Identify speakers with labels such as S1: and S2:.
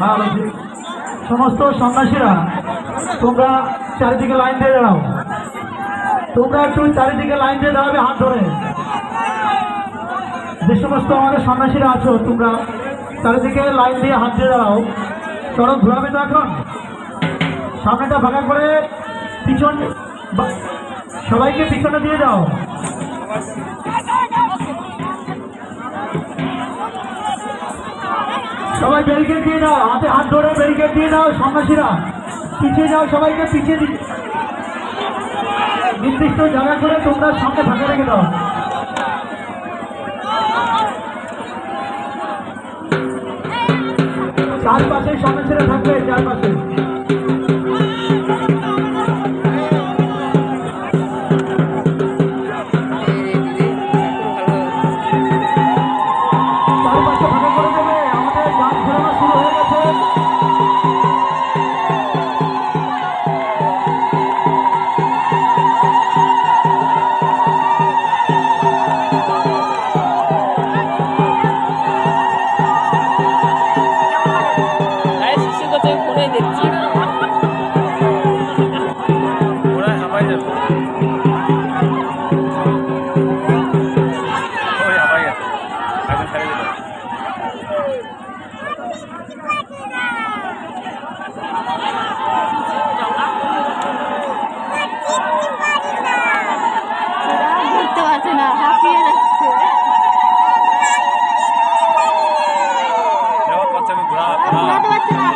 S1: আর সমস্ত সন্ন্যাসীরা তোমরা চারিদিকে লাইন দিয়ে দাঁড়াও। তোমরা একটু চারিদিকে লাইন দিয়ে দাঁড়াবে হাত ধরে। যে সমস্ত আমাদের সন্ন্যাসীরা আছো তোমরা চারিদিকে লাইন দিয়ে হাত দিয়ে দাঁড়াও। চরণ ঘুরাবে তো এখন। সামনেটা ফাঁকা করে পিছন সবাইকে পিছনে দিয়ে দাও। সবাই ব্যারিকেড দিয়ে দাও, হাতে হাত ধরে ব্যারিকেড দিয়ে দাও। সন্ন্যাসীরা পিছিয়ে যাও, সবাইকে পিছিয়ে দিতে নির্দিষ্ট জায়গা করে তোমরা সামনে ফাঁকা রেখে দাও। চারপাশে সন্ন্যাসীরা থাকবে, চারপাশে।
S2: ঘোরা